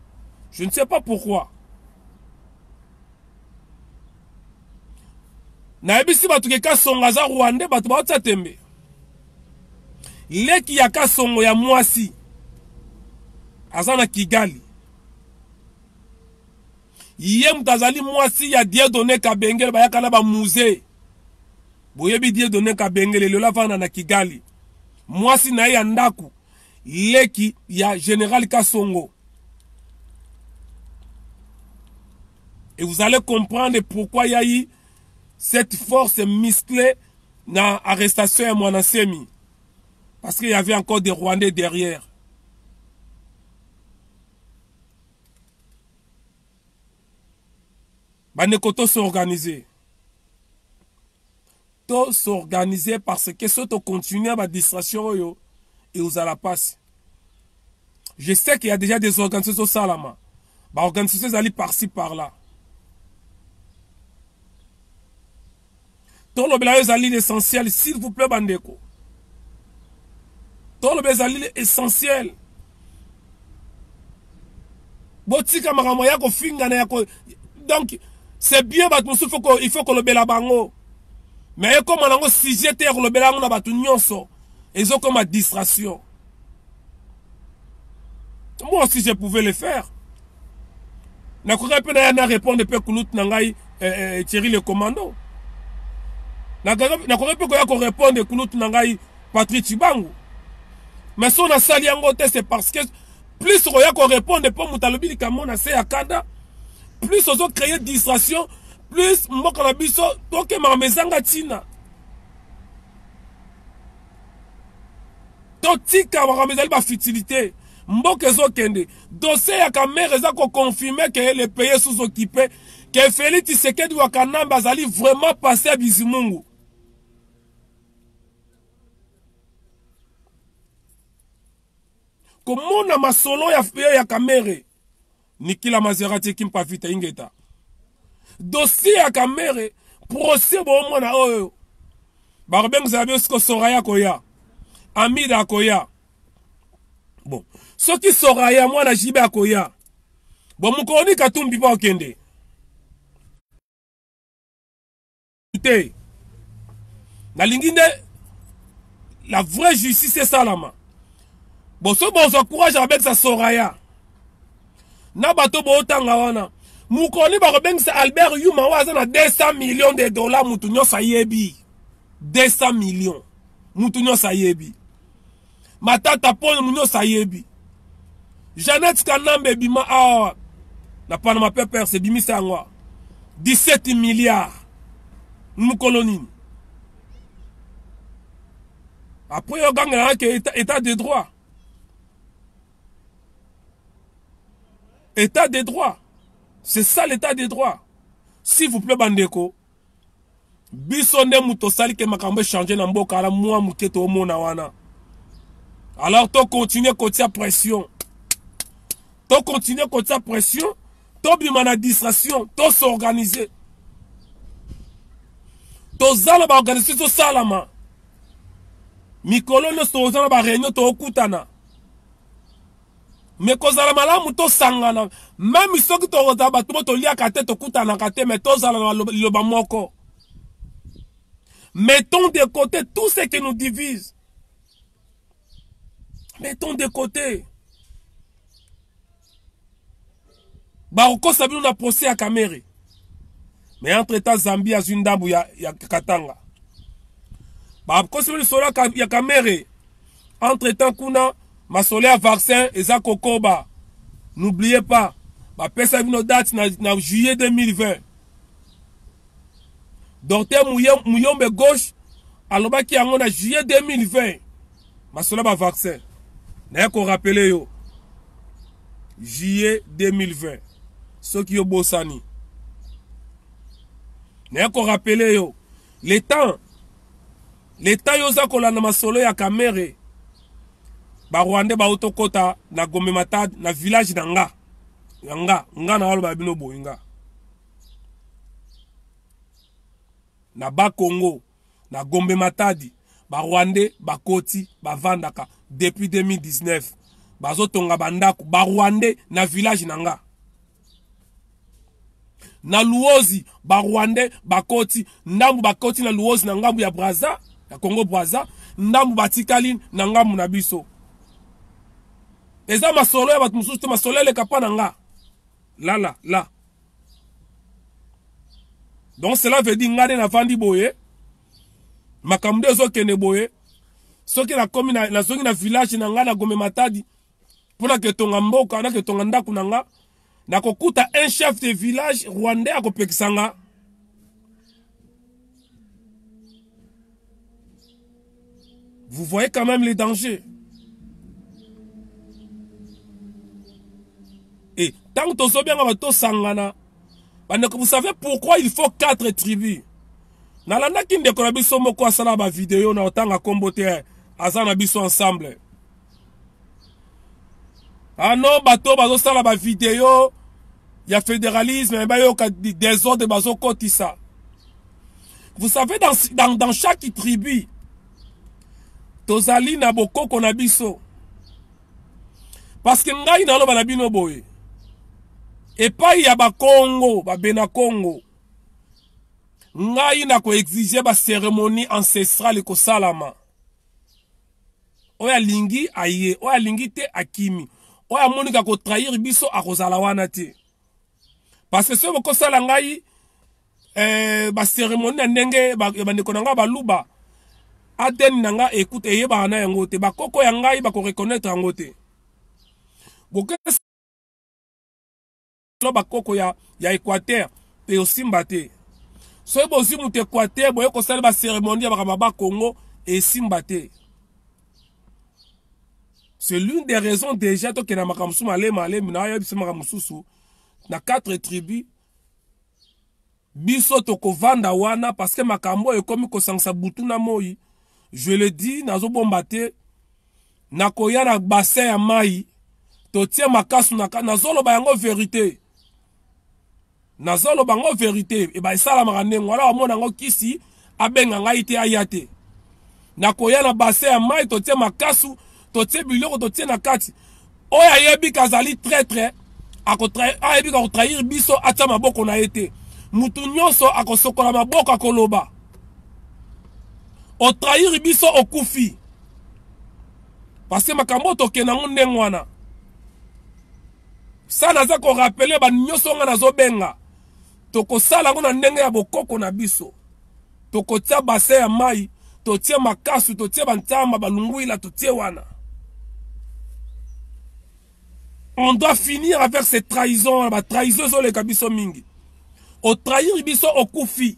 Je ne sais pas pourquoi. Na ebisi batu ke kasonga za Rwandais batu ba otsa tembe. Leki ya kasongo ya mwasi azana Kigali. Iye mutazali mwasi ya Dieudonné Kabengele bayaka na ba musée. Boyebi Dieudonné Kabengele lola fana na Kigali. Mwasi na ya ndaku leki ya Général Kasongo. Et vous allez comprendre pourquoi il y a eu cette force musclée dans l'arrestation de Mwanasemi. Parce qu'il y avait encore des Rwandais derrière. Banekoto s'organiser. Tout s'organiser parce que si tu continues à la distraction, et vous allez passer. Je sais qu'il y a déjà des organisations salama. Bah, organisations allaient par-ci par-là. Tout le belage est l'essentiel, s'il vous plaît, Bandeko. Tout le belage est essentiel. Botika maramoya ko finga na yako. Donc, c'est bien, il faut que le belabango. Mais comme on a si j'étais le belango na batu nyonso, ils ont comme distraction. Moi aussi, je pouvais le faire. Na koka pe na répondre pe kulut nangai Thierry le commando. Na koka pe ko répondre kulut nangai Patrick Chibangu. Mais si on a sali yango te c'est parce que plus on a répondre pour mutalobi likamona se akanda, plus on a créé distraction, plus mboka na biso toke mamezanga tina. Totika mamezali ba futilité. Mboka zo kende. Dossier ya kamera za ko confirmer que les pays sous-occupés, que Félix Tshisekedi wa Kanamba azali vraiment passer à Bizimungu. Comment na masolo ya kamera Nikila Maserati kimpa vita ingeta. Dossier ya kamera procès bo mona oyo. Barbeng zabe usko Soraya koya. Amida koya. Bon, ce qui Soraya moi na jibe koya. Bon mukoni katumbi pa okende. Na lingine la vraie justice c'est ça là-bas. Bon, ce bon courage avec sa Soraya. Na bato bo otanga wana. Mukoni ba robengisa Albert Yuma waza na 200 millions de dollars mutunyo sayebi. 200 millions. Mutunyo sayebi. Matata pon munyo sayebi. Jeannette Kanambe bima awa. Na pana ma pepper c'est bimi sangwa. 17 milliards. Mukolonini. Après yo ganga que état de droit. État de droit. C'est ça l'état de droit. S'il vous plaît, Bandeko. Bisonde mutosali ke makambe changer na mboka ala mwa muketo mona wana. Alors, to continuer côté pression. To continuer côté pression. To bima na distraction. To s'organiser. To zala ba organiser to salama. Mikolo no so zala ba réunion to okutana. Mais kozala malamu to sangana même soki to rozaba to lia kate to kutana kate mais to zala loba moko. Mettons de côté tout ce qui nous divise. Mettons de côté. Ba oko sabi na procès à Kamere. Mais entre temps Zambie a Zundambu ya Katanga. Ba oko sabi sola ya Kamere. Entre temps kuna Masole à vaccin et Kokoba. N'oubliez pas. Ma pesa nos dates na juillet 2020. Docteur Mouyombe gauche, alobaki yango na juillet 2020. Masolo ba vaccin. N'a ko rappeler yo. Juillet 2020. Ceux qui ont bossani. N'a ko rappeler yo. Les temps yoza kolanda masolo ya kamere. Ba Rwanda ba autokota na Gombe Matadi na village na nga. Nga na walo ba bino boyinga. Na ba Congo, na Gombe Matadi, ba Rwandais, ba Koti, ba Vandaka, depuis 2019. Bazo tonga bandako, ba Rwandais, na village nanga. Na Luozi, ba Rwandais, ba Koti, ndambu ba Koti na Luozi na ngambu ya Braza, ya Congo Braza, ndambu ba Tikaline, na ngambu na biso. Eza masolo ya bat mususu, masolo le kapa nanga. Là. Donc cela veut dire ngade na vandi boye makamde zo kene boye soki na komi na zongi na village na nga na Gombe Matadi pona ke tonga mboka na ke tonga ndaku na nga na kokuta un chef de village rwandais akopekisanga. Vous voyez quand même les dangers. Et tant que tozo bien bato sangana. Vous savez pourquoi il faut 4 tribus? Nalanda ki ndeko na biso moko asala ba vidéo na otanga kombote azana biso ensemble. Ah non, bato bazo sala ba vidéo ya fédéralisme ba yo ka des autres bazo kotisa. Vous savez dans chaque tribu tozali na bokoko na biso. Parce que ngai na loba na bino boye. Et pas y a ba Congo, ba Bena Congo. Ngai na ko exiger ba cérémonie ancestrale ko salama. Oya lingi aye, oya lingi te akimi. Oya monika ko trahir biso akozala wana te. Parce que ce ko sala ngai ba cérémonie na ndenge ba ndeko nanga ba luba. Aden nanga écoute eye ba na yango te, ba koko ya ngai ba ko reconnaître yango te. Boke bakoko ya Équateur pe osimba te. So bozi mutu Équateur boye ko sala ba cérémonie ya ba Congo et simba te. C'est l'une des raisons déjà to ke na makamsu malema na ya biso makamsusu na 4 tribus biso to ko vanda wana parce que makambo e komi ko sangsa butu na moi. Je le dis nazo bomba te na koya na bassin ya mai to tie makasu na zolo ba yango vérité. Nazolo bango vérité e ba sala makanengo wala amona ngo kisi abenga ngai te ayate na koya na bassin ya mai to tie makasu to tie biloko to tie na kati oya yebi kazali traître ayebi ka trahir biso ata maboko na ete mutu nyonso akosokola maboko akoloba o trahir biso okufi parce que makambo to kenango ndenge wana sa naza ko rappeler ba nyonso nga nazo benga toko sala ngona ndenge ya bokoko na biso toko tia bassin ya mai to tia makasu to tia bantamba balunguila to tia wana. On doit finir avec cette trahison ba trahison zo le kabiso mingi o trahir biso okufi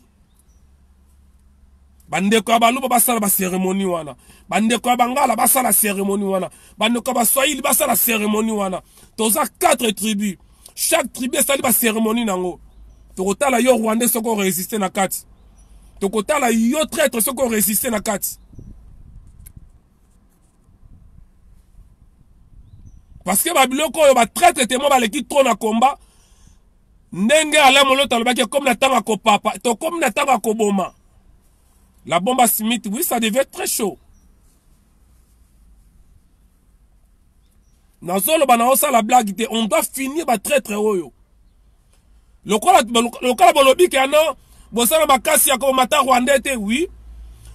bandeko ya baluba basala ba cérémonie wana bandeko ya bangala basala cérémonie wana bandeko ya baswahili basala cérémonie wana toza 4 tribus chaque tribu sali ba cérémonie nango. Tokotala yo Rwandais soko résister na kati. Tokotala yo traître soko résister na kati. Parce que babiloko yo ba traître temo ba leki trop na combat. Ndenge ala molo talobaki comme na tanga ko papa, to comme na tanga ko boma. La bombe à Smith, oui, ça devait être très chaud. Nazolo bana osa la blague te, on doit finir ba traître oyo. Lokola bolobi ke ano bosala makasi ya ko mata Rwandais te, oui.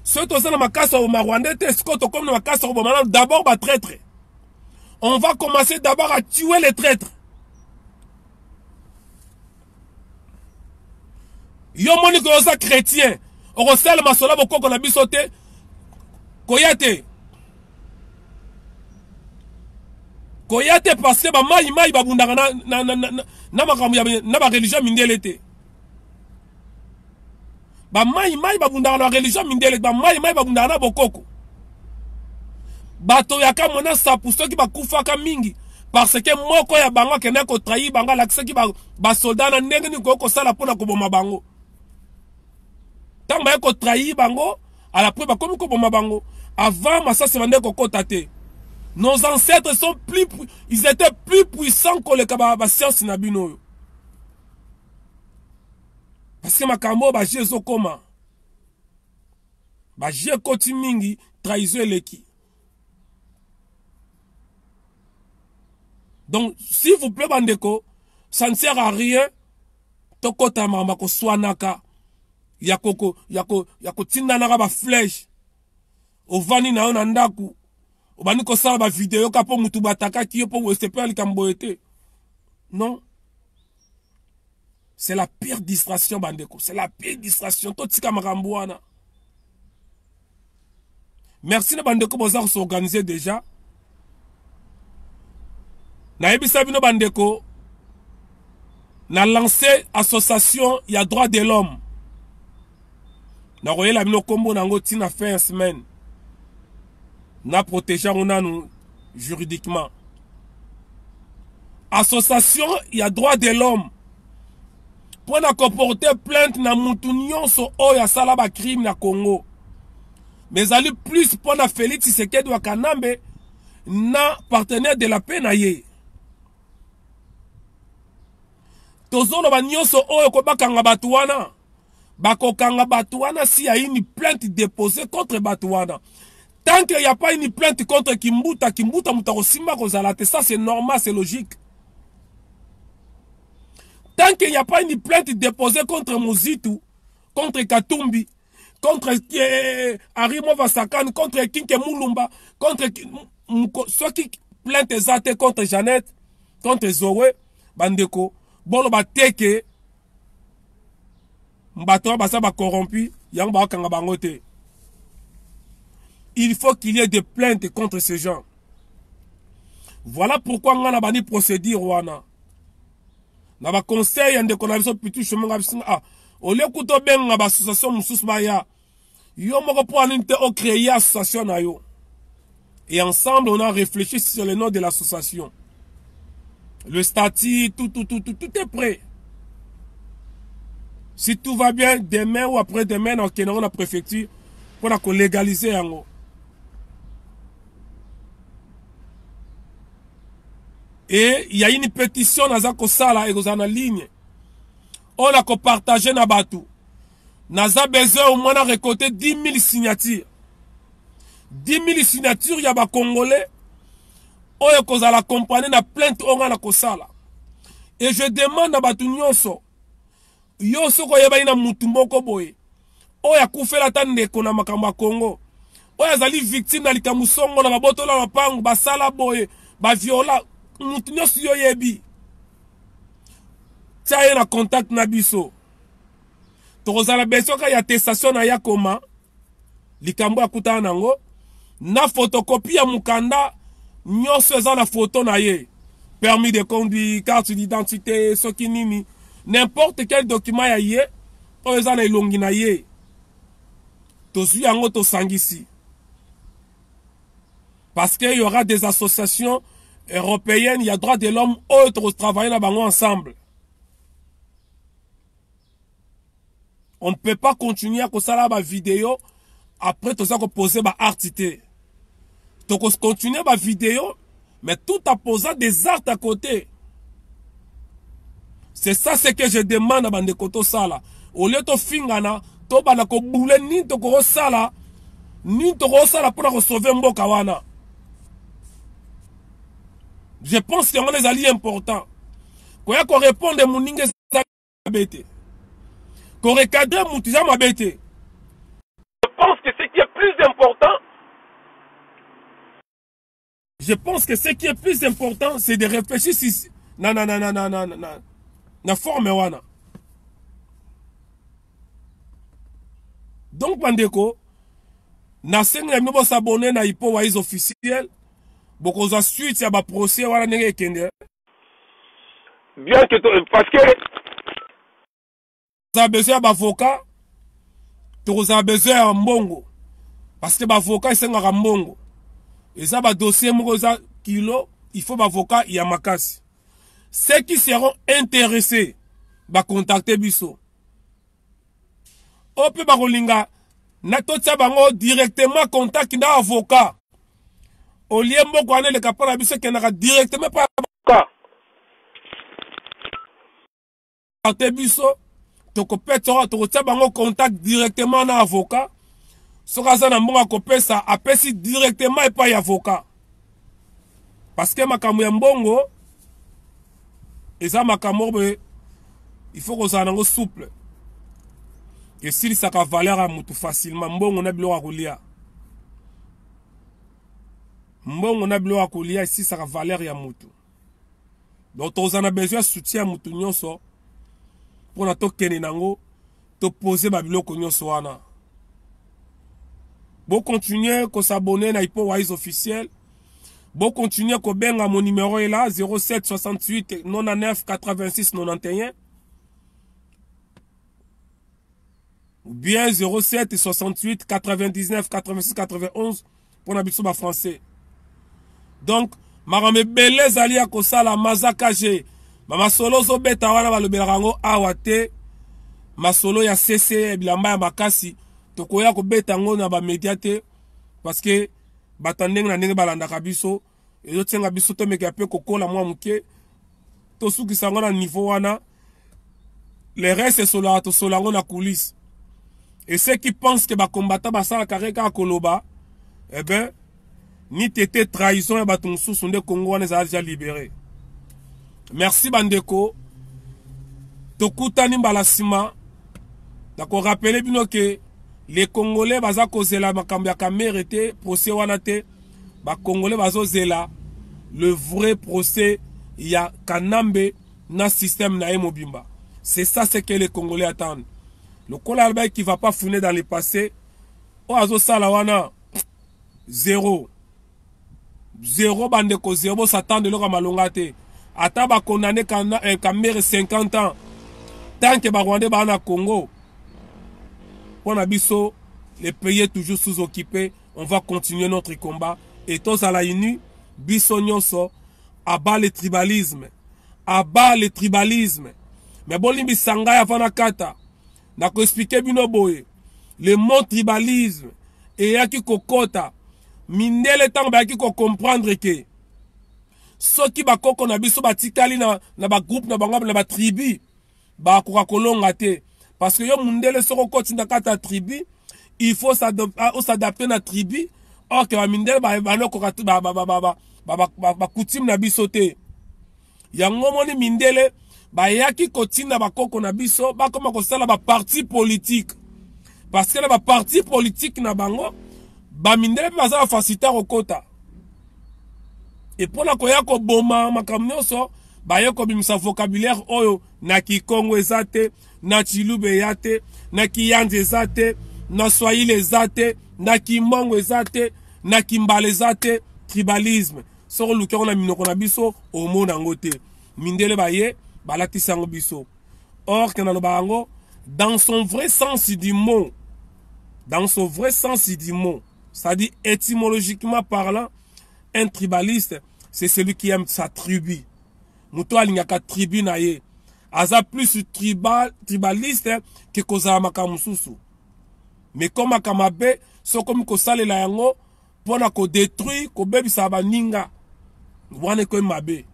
Ceux qui sont makasi au Rwandais te, ce que comme makasi au Rwandais d'abord ba traître. On va commencer d'abord à tuer les traîtres. Yo moni ko osa chrétien, o resala masola boko ko na bisote koyate. Koyate parce que ba mai ba bundanga na makambo ya na ba religion mindele te. Ba mai babundaka na religion mindele, ba mai babundaka na bokoko. Bato yaka mona sapu soki bakufaka mingi parce que moko ya bango kende ko trahi banga lakisa ki ba soldat na ndenge ni ko sala pona ko boma bango. Tamba ko trahi bango à la preuve comme ko boma bango. Avant masasi bande ko kotate. Nos ancêtres sont ils étaient plus puissants que les ba science na bino. Parce que makambo ba jezo koma. Ba je koti mingi trahison leki. Donc, s'il vous plaît, bandeko, ça ne sert à rien. Tokota mama ko swanaka. Yako tindanaka ba flèche. Ovani na ona ndaku. Obani ko sala ba vidéo ka po mutu bataka ki po wesepe alikamboete. Non. C'est la pire distraction, bandeko. C'est la pire distraction. Totika makambuana. Merci na bandeko boza s'organiser déjà. Na ebisa bino bandeko na lancé association ya droit de l'homme. Na royela bino kombo nango tina fin semaine. Na protéger onanu juridiquement. Association ya droit de l'homme. Pour na comporter plainte na mutu nyonso oyo asala ba crime na Congo. Mais ali plus pour na Félix Tshisekedi wa Kanambe na partenaire de la paix na ye. Tozono ba nyonso oyo ko bakanga batuana. Bakokanga batuana si y a une plainte déposée contre batuana. Tant qu'il n'y a pas une plainte contre Kimbuta mutako simba kozalate, ça c'est normal, c'est logique. Tant qu'il n'y a pas une plainte déposée contre Muzitu, contre Katumbi, contre Arimo Vasakan, contre Kinke Mulumba, contre ceux qui plainte zate contre Jeannette, contre Zoé, Bandeko, bolo bateke, mbato basa ba corrompu, yang ba kanga bangote. Il faut qu'il y ait des plaintes contre ces gens. Voilà pourquoi on a bani procédure wana. Na ba conseil ande ko na biso pitu chemin ngabisi ah au lieu kuto benga ba association mususu ba ya yo moko pour aninte o créer association na yo. Et ensemble on a réfléchi sur le nom de l'association. Le statut, tout est prêt. Si tout va bien, demain ou après-demain, on a la préfecture pour légaliser en haut. Et il y a une pétition dans la Kosala et en ligne. On a partagé na batu. Naza besoin au moins de récolter 10 000 signatures. 10 000 signatures, il y a des Congolais. Oyo kozala compagnie na plainte onga na kosala. Et je demande à batu nyonso. Yo soko yeba ina mutu moko boye. Oya kufela tande kona makamba Congo. Oya zali victime na likambo songo na baboto la mapangu basala boye, ba viola mutu nyonso yo yebi. Tia na contact na biso. Tokozala besoka ya attestation na yakoma. Likambo akutana nango na photocopie ya mukanda. Nous faisons la photo na ye. Permis de conduire, carte d'identité, ce qui nini. N'importe quel document ya ye. On faisant la longi na ye. Tosu yango to sangisi. Parce qu'il y aura des associations européennes, il y a droit de l'homme, autres travailler là ensemble. On ne peut pas continuer à faire la vidéo après tout ça qu'on poser ma artité. Donc on continue ma vidéo, mais tout en posant des arts à côté. C'est ça ce que je demande à Bandekoto Sala. Au lieu de fingana, to banako boule ni to ko sala, ni to ko sala pour sauver mboka wana. Je pense que on les alliés importants. Quand on répond de moninge bête. Qu'on recadre moutiza ma bête. Je pense que ce qui est plus important. Je pense que ce qui est plus important, c'est de réfléchir si... Non. Na forme wana. Donc, Bandeko, na senga mno s'abonner na ipo wise officiel. Boko za suite ya ba procès wana nenge kende. Bien que parce que ça besoin d'avocat tu as besoin de mbongo. Parce que l'avocat, c'est un mbongo. Et ça, le dossier, kilo, il faut l'avocat, il y a ma casse. Ceux qui seront intéressés, va contacter Bisso. On peut barolinga, na totia bango directement contact na avocat. Au lieu moko ane le kapana Bisso qui n'a directement pas avocat. Contacter Bisso, to kopetera to totia bango contact directement na avocat. Sokaza na mbonga kopesa apesi directement et pas avocat. Parce que makambo ya mbongo eza makambo il faut qu'on soit souple. Et s'il ça a valeur à mutu facilement, mbongo na bilo akolia. Mbongo na bilo akolia ici ça a valeur ya mutu. Donc on a besoin de soutien mutu nyonso pour na to kene nango to poser ba bilo ko nyonso wana. Bon continuer à s'abonner à Hypo Wise officiel. Bon continuer à benga mon numéro est là 07 68 99 86 91 ou bien 07 68 99 86 91 pour l'habitude en français. Donc marame belez ali akosala mazakaje mama solo zo beta wana balobelarango awate masolo ya CC bilamba ya makasi tokoya ko beta ngo na ba médiaté parce que batandeng na ndenge balandaka biso ezo tsenga biso to meka pe kokola mwa muke to suki sango na niveau wana les restes sola to solango na coulisse et ceux qui pensent que ba combattant ba sala kareka koloba eh ben ni tété trahison ya bato mususu nde Congo wana za déjà libéré. Merci bandeko tokutani mbala sima dako rappeler bino que les Congolais baza kozela makambo ya kamere te procès wana te ba Congolais bazo zela le vrai procès ya Kanambe na système na Mobimba. C'est ça ce que les Congolais attendent. Le Kolaba qui va pas fouiner dans le passé o azo sala wana zéro bandeko zéro s'attend de leur malonga te ata ba condamné kamere 50 ans tant que ba Rwandais ba na Congo. On a biso, les pays toujours sous-occupés, on va continuer notre combat. Et tous à la uni, biso nyonso, abat le tribalisme. Abat le tribalisme. Mais bon, limbi sangay avant la kata. Na ko expliquer bino boye. Le mot tribalisme. Et yaki kokota. Mindele tang ba yaki ko comprendre que. Ce qui ba koko na biso batikali na ba groupe na bangab na ba tribu. Ba koka kolonga te. Parce que yo mundele soko koti na kata tribu, il faut s'adapter na tribu. Or que mundele ba coutume na biso te. Yango moni mindele ba yaki koti na ba koko na biso ba koma ko sala ba parti politique. Parce que ba parti politique na bango ba mindele ba za faciliter okota. Et pour la koya ko boma makamnyo so ba yoko bimsa vocabulaire oyo na Kikongo ezate na Chilube yate, na Kiyanze ezate, na Swahili ezate, na Kimongo ezate, na Kimbale ezate, tribalisme. Soko luka na minoko na biso, omo nango te. Mindele baye, balati sango biso. Or, kenalo bango, dans son vrai sens du mot, c'est-à-dire étymologiquement parlant, un tribaliste, c'est celui qui aime sa tribu. Muto alingaka tribu na ye. Aza plus tribaliste que kozala makamususu. Mais comme akamabe, so comme ko sale la yango, pona ko détruire, ko bebisa baninga. Wane ko mabe.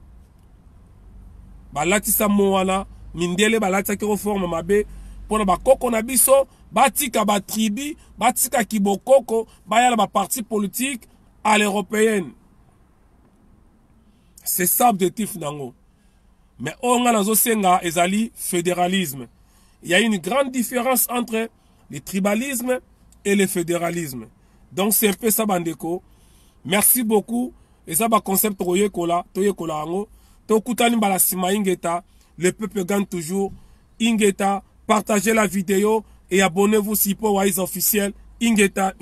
Balati sa moana, mindele balati ki reforme mabe, pona ba koko na biso, batika ba tribu, batika kibokoko, bayala ba parti politique à l'européenne. C'est ça l'objectif nango. Mais on a nazosenga ezali fédéralisme. Il y a une grande différence entre le tribalisme et le fédéralisme. Donc c'est un peu ça bandeko. Merci beaucoup. Et ça va concept toyekola ango. Tokutani bala sima ingeta. Le peuple gagne toujours. Ingeta, partagez la vidéo et abonnez-vous si pour Wise officiel. Ingeta.